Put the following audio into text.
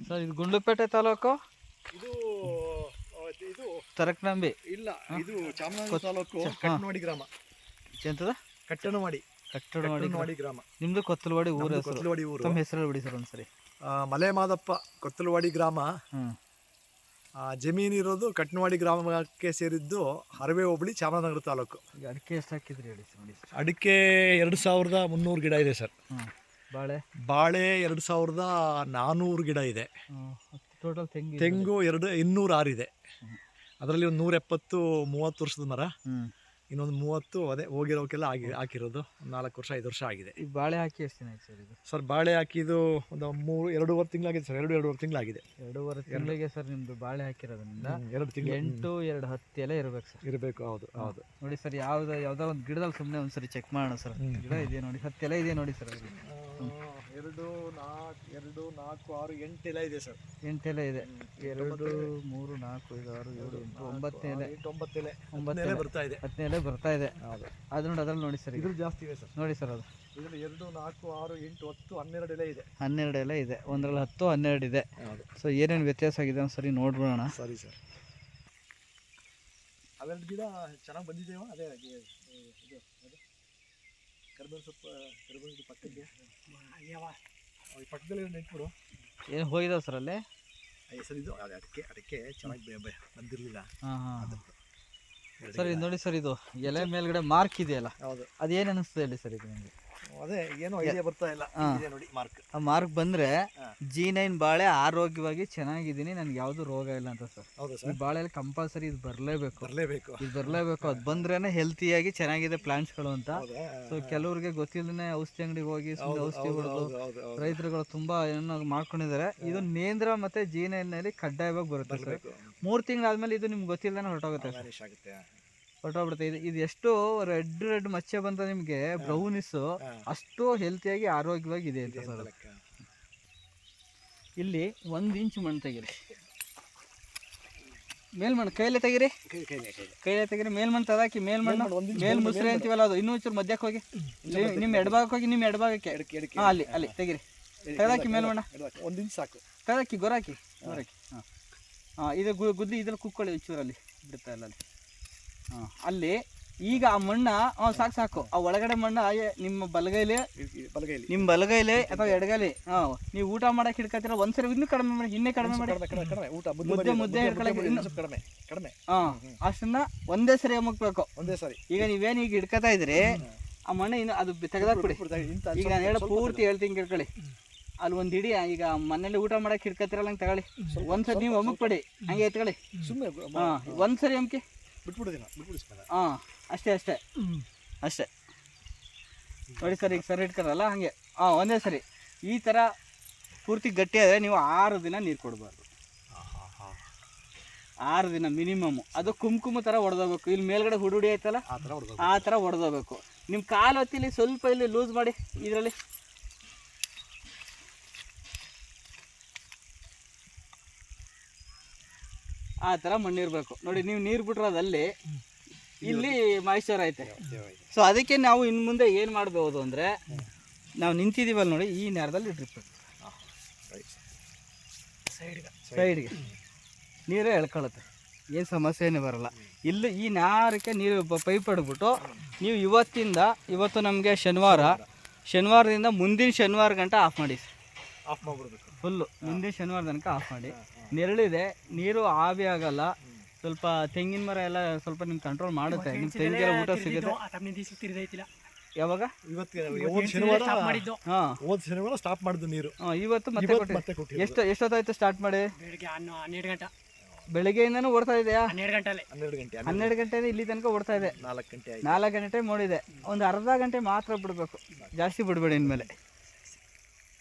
Sir ಇದು ಗುಂಡ್ಲುಪೇಟೆ ತಾಲೂಕು, ಇದು ಇದು ತರಕನಂಬಿ ಇಲ್ಲ, ಇದು ಚಾಮರಾಜನಗರ ತಾಲೂಕು ಕಟ್ಟನವಾಡಿ ಗ್ರಾಮ. ಎಂತದ? ಕಟ್ಟನವಾಡಿ ಗ್ರಾಮ. ನಿಮ್ದು ಕೊತ್ತಲವಾಡಿ ಊರ ಹೆಸರು? ಕೊತ್ತಲವಾಡಿ ಊರು. ತಮ್ಮ ಹೆಸರು ಬಿಡಿ ಸರ್ ಒಂದ್ಸರಿ. ಮಲೆ ಮಾದಪ್ಪ, ಕೊತ್ತಲವಾಡಿ ಗ್ರಾಮ. ಜಮೀನಿರೋದು ಕಟ್ಟನವಾಡಿ ಗ್ರಾಮಕ್ಕೆ ಸೇರಿದ್ದು ಹರವೆ ಹೋಬಳಿ, ಚಾಮರಾಜನಗರ ತಾಲೂಕು. ಈಗ ಅಡಿಕೆ ಎಷ್ಟು ಹಾಕಿದ್ರಿ ಹೇಳಿ ಸರ್? ನೋಡಿ ಸರ್, ಅಡಿಕೆ 2300 ಗಿಡ ಇದೆ ಸರ್. ಬಾಳೆ 2400 ಗಿಡ ಇದೆ. ಟೋಟಲ್ ತೆಂಗು 206 ಇದೆ. ಅದರಲ್ಲಿ ಒಂದು 170 30 ವರ್ಷದ ಮರ, ಇನ್ನೊಂದು 30 ಅದೇ ಹೋಗಿರೋಕ್ಕೆಲ್ಲ ಹಾಕಿರೋದು 4 ವರ್ಷ 5 ವರ್ಷ ಆಗಿದೆ. ಈ ಬಾಳೆ ಹಾಕಿ ಎಷ್ಟು ದಿನ ಆಯ್ತು ಸರ್ ಇದು? ಸರ್ ಬಾಳೆ ಹಾಕಿದ್ದು ಒಂದು 2.5 ತಿಂಗಳಾಗಿದೆ ಸರ್. 2.5 ತಿಂಗಳಾಗಿದೆ. 2.5 ತಿಂಗಳಿಗೆ ಸರ್ ನಿಮ್ದು ಬಾಳೆ ಹಾಕಿರೋದ್ರಿಂದ 2 ತಿಂಗಳು 8 2 10 ಎಲೆ ಇರಬೇಕು ಸರ್. ಇರಬೇಕು. ಹೌದು ಹೌದು. ನೋಡಿ ಸರ್, ಯಾವ್ದಾರ ಒಂದು ಗಿಡದಲ್ಲಿ ಸುಮ್ಮನೆ ಒಂದ್ಸರಿ ಚೆಕ್ ಮಾಡೋಣ ಸರ್. ಗಿಡ ಇದೆ ನೋಡಿ, 10 ಎಲೆ ಇದೆ ನೋಡಿ ಸರ್. 2 4 6 8 ಎಲೆ ಇದೆ ಸರ್. 8 ಎಲೆ ಇದೆ. 2 3 4 5 6 7 8 9 ಎಲೆ. 9 ಎಲೆ ಬರ್ತಾ ಇದೆ. 10 ಎಲೆ ಬರ್ತಾ ಇದೆ. ಹೌದು. ಅದು ನೋಡಿ, ಅದ್ರಲ್ಲಿ ನೋಡಿ ಸರ್, ಇದ್ರ ಜಾಸ್ತಿ ಇದೆ ಸರ್. ನೋಡಿ ಸರ್, ಅದು ಇದರಲ್ಲಿ 2 4 6 8 10 12 ಎಲೆ ಇದೆ. 12 ಎಲೆ ಇದೆ. ಒಂದರಲ್ಲಿ 10 12 ಇದೆ. ಹೌದು. ಸೊ ಏನೇನು ವ್ಯತ್ಯಾಸ ಆಗಿದೆ ಒಂದ್ಸರಿ ನೋಡ್ಬಿಡೋಣ. ಸರಿ ಸರ್. ಅವೆರಡು ಗಿಡ ಚೆನ್ನಾಗಿ ಬಂದಿದ್ದೇವ. ಅದೇ ಇದು ಕರ್ಬೇವಿನ ಸೊಪ್ಪು ಪಕ್ಕಕ್ಕೆ ಪಕ್ಕದಲ್ಲಿ ನೆಟ್ಬಿಡು. ಏನು ಹೋಗಿದಾವೆ ಸರ್ ಅಲ್ಲಿ? ಸರ್ ಇದು ಅಡಿಕೆ ಚೆನ್ನಾಗಿ ಬಂದಿರಲಿಲ್ಲ. ಸರ್ ಇದು ನೋಡಿ ಸರ್, ಇದು ಎಲೆ ಮೇಲ್ಗಡೆ ಮಾರ್ಕ್ ಇದೆಯಲ್ಲ, ಹೌದು. ಅದೇನು ಅನಿಸ್ತದೆ ಹೇಳಿ ಸರ್ ಇದು ನಿಮಗೆ? ಅದೇ ಏನೋ ಐಡಿಯಾ ಬರ್ತಾ ಇಲ್ಲ. ನೋಡಿ ಮಾರ್ಕ್. ಆ ಮಾರ್ಕ್ ಬಂದ್ರೆ G9 ಬಾಳೆ ಆರೋಗ್ಯವಾಗಿ ಚೆನ್ನಾಗಿದ್ದೀನಿ, ನನಗೆ ಯಾವುದು ರೋಗ ಇಲ್ಲ ಅಂತ ಸರ್. ಹೌದು ಈ ಬಾಳೆಯಲ್ಲಿ ಕಂಪಲ್ಸರಿ ಇದು ಬರಲೇಬೇಕು. ಇದು ಬರಲೇಬೇಕು. ಅದು ಬಂದ್ರೇನೆ ಹೆಲ್ತಿಯಾಗಿ ಚೆನ್ನಾಗಿದೆ ಪ್ಲಾಂಟ್ಸ್ಗಳು ಅಂತ. ಸೊ ಕೆಲವ್ರಿಗೆ ಗೊತ್ತಿಲ್ಲದೇ ಔಷಧಿ ಅಂಗಡಿಗೆ ಹೋಗಿ ಸುಮ್ಮನೆ ಔಷಧಿ ಹೊಡೆದು ರೈತರುಗಳು ತುಂಬಾ ಏನೋ ಮಾಡ್ಕೊಂಡಿದ್ದಾರೆ. ಇದು ನೇಂದ್ರ ಮತ್ತೆ G9 ನಲ್ಲಿ ಕಡ್ಡಾಯವಾಗಿ ಬರುತ್ತೆ ಸರ್. 3 ತಿಂಗಳಾದ್ಮೇಲೆ ಇದು ನಿಮ್ಗೆ ಗೊತ್ತಿಲ್ಲದೇ ಹೊರಟೋಗುತ್ತೆ. ಹೊರಟೋಗ್ಬಿಡುತ್ತೆ. ಇದು ಎಷ್ಟು ರೆಡ್ ಮಚ್ಚೆ ಬಂತ ನಿಮಗೆ, ಬ್ರೌನಿಸ್, ಅಷ್ಟು ಹೆಲ್ತಿಯಾಗಿ ಆರೋಗ್ಯವಾಗಿ ಇದೆ ಅಂತ ಸರ್. ಇಲ್ಲಿ 1 ಇಂಚ್ ಮಣ್ಣು ತೆಗೀರಿ, ಮೇಲ್ಮಣ್ಣು ಕೈಲೇ ತೆಗೀರಿ, ಮೇಲ್ಮಣ್ಣು ತದಾಕಿ. ಮೇಲ್ ಮುಸ್ರೆ ಅಂತೀವಲ್ಲ, ಅದು ಇನ್ನೂ ಚೂರು ಮಧ್ಯಕ್ಕೆ ಹೋಗಿ, ನಿಮ್ಮ ಎಡಭಾಗಕ್ಕೆ ಹೋಗಿ, ನಿಮ್ಮ ಎಡಭಾಗಕ್ಕೆ ಅಲ್ಲಿ ತೆಗೀರಿ, ತೆಗೆದಾಕಿ ಮೇಲ್ಮಣ್ಣ. 1 ಇಂಚ್ ಸಾಕು. ತೆಗೆದಾಕಿ, ಗೊರಾಕಿ. ಇದು ಗುದ್ದಿ ಇದ್ರಲ್ಲಿ ಕುಕ್ಕೊಳ್ಳಿ ಒಂಚೂರಲ್ಲಿ ಬಿಡುತ್ತಾ ಇಲ್ಲ ಅಲ್ಲಿ. ಅಲ್ಲಿ ಈಗ ಆ ಮಣ್ಣ ಸಾಕು. ಆ ಒಳಗಡೆ ಮಣ್ಣ ನಿಮ್ಮ ಬಲಗೈಲಿ ಅಥವಾ ಎಡಗೈಲಿ ನೀವು ಊಟ ಮಾಡಕ್ಕೆ ಹಿಡ್ಕೊತೀರ. ಒಂದ್ಸರಿ ಇನ್ನೂ ಕಡಿಮೆ ಮಾಡಿ, ಇನ್ನೇ ಕಡಿಮೆ ಮಾಡಿ. ಮುದ್ದೆ ಕಡಿಮೆ ಅಷ್ಟನ್ನ ಒಂದೇ ಸರಿ ಅಮ್ಮಕ್ಬೇಕು. ಒಂದೇ ಸರಿ. ಈಗ ನೀವೇನು ಈಗ ಹಿಡ್ಕೊತಾ ಇದ್ರಿ, ಆ ಮಣ್ಣು ಇನ್ನು ಅದು ತೆಗೆದಾಕ್ಬಿಡಿ. ಈಗ ನಾನು ಹೇಳೋ ಪೂರ್ತಿ ಹೇಳ್ತೀನಿ ಕೇಳ್ಕೊಳ್ಳಿ. ಅಲ್ಲಿ ಒಂದು ಹಿಡಿ, ಈಗ ಮನೇಲಿ ಊಟ ಮಾಡಕ್ಕೆ ಹಿಡ್ಕೊತಿರಲ್ಲ, ಹಂಗೆ ತಗೊಳ್ಳಿ. ಒಂದ್ಸರಿ ನೀವು ಅಮ್ಮಕ್ಬಿಡಿ, ಹಂಗೆ ಎತ್ಕೊಳ್ಳಿ ಸುಮ್ಮನೆ. ಒಂದ್ಸರಿ ಅಮ್ಮಕ್ಕೆ ಬಿಟ್ಬಿಡೋದಿಲ್ಲ. ಅಷ್ಟೇ ನೋಡಿ ಸರ್. ಈಗ ಸರ್ ಇಟ್ಕೊರಲ್ಲ ಹಂಗೆ ಒಂದೇ ಸರಿ ಈ ಥರ ಪೂರ್ತಿ ಗಟ್ಟಿ ಆದರೆ ನೀವು 6 ದಿನ ನೀರು ಕೊಡಬಾರ್ದು. 6 ದಿನ ಮಿನಿಮಮ್. ಅದು ಕುಂಕುಮ ಥರ ಹೊಡೆದೋಗ್ಬೇಕು. ಇಲ್ಲಿ ಮೇಲ್ಗಡೆ ಹುಡುಡಿ ಆಯ್ತಲ್ಲ, ಆ ಥರ ಹೊಡೆದೋಗ್ಬೇಕು. ನಿಮ್ಮ ಕಾಲು ಹೊತ್ತಿಲಿ ಸ್ವಲ್ಪ ಇಲ್ಲಿ ಲೂಸ್ ಮಾಡಿ, ಇದರಲ್ಲಿ ಆ ಥರ ಮಣ್ಣಿರಬೇಕು ನೋಡಿ. ನೀವು ನೀರು ಬಿಟ್ರೋದಲ್ಲಿ ಇಲ್ಲಿ ಮಾಯಿಶ್ಚರ್ ಐತೆ. ಸೊ ಅದಕ್ಕೆ ನಾವು ಇನ್ನು ಮುಂದೆ ಏನು ಮಾಡ್ಬೋದು ಅಂದರೆ, ನಾವು ನಿಂತಿದ್ದೀವಲ್ಲ ನೋಡಿ, ಈ ನೇರದಲ್ಲಿ ಡ್ರಿಪ್ ಸೈಡ್ಗೆ ನೀರೇ ಎಳ್ಕೊಳ್ಳುತ್ತೆ, ಏನು ಸಮಸ್ಯೆನೇ ಬರೋಲ್ಲ. ಇಲ್ಲಿ ಈ ನಾರಕ್ಕೆ ನೀರು ಪೈಪ್ ಹಿಡ್ಬಿಟ್ಟು ನೀವು ಇವತ್ತು ನಮಗೆ ಶನಿವಾರದಿಂದ ಮುಂದಿನ ಶನಿವಾರ ಗಂಟ ಆಫ್ ಮಾಡಿ. ಫುಲ್ಲು ಮುಂದಿನ ಶನಿವಾರ ತನಕ ಆಫ್ ಮಾಡಿ. ನೆರಳಿದೆ, ನೀರು ಆವಿ ಆಗಲ್ಲ. ಸ್ವಲ್ಪ ತೆಂಗಿನ ಮರ ಎಲ್ಲ ಸ್ವಲ್ಪ ನಿಮ್ಗೆ ಕಂಟ್ರೋಲ್ ಮಾಡುತ್ತೆ. ನಿಮ್ಮ ತೆಂಗಿನ ಊಟ ಸಿಗುತ್ತೆ. ಯಾವಾಗ? ಶನಿವಾರ ಸ್ಟಾಪ್ ಮಾಡಿದ್ದು ನೀರು. ಇವತ್ತು ಮತ್ತೆ ಎಷ್ಟೊತ್ತಾಯ್ತು ಸ್ಟಾರ್ಟ್ ಮಾಡಿ? ಬೆಳಿಗ್ಗೆಯಿಂದನೂ ಓಡ್ತಾ ಇದೆಯಾ? 12 ಗಂಟೆ ಇಲ್ಲಿ ತನಕ ಓಡ್ತಾ ಇದೆ. 4 ಗಂಟೆ ಮಾಡಿದೆ. ಒಂದು ಅರ್ಧ ಗಂಟೆ ಮಾತ್ರ ಬಿಡಬೇಕು, ಜಾಸ್ತಿ ಬಿಡಬೇಡಿ ಇನ್ಮೇಲೆ.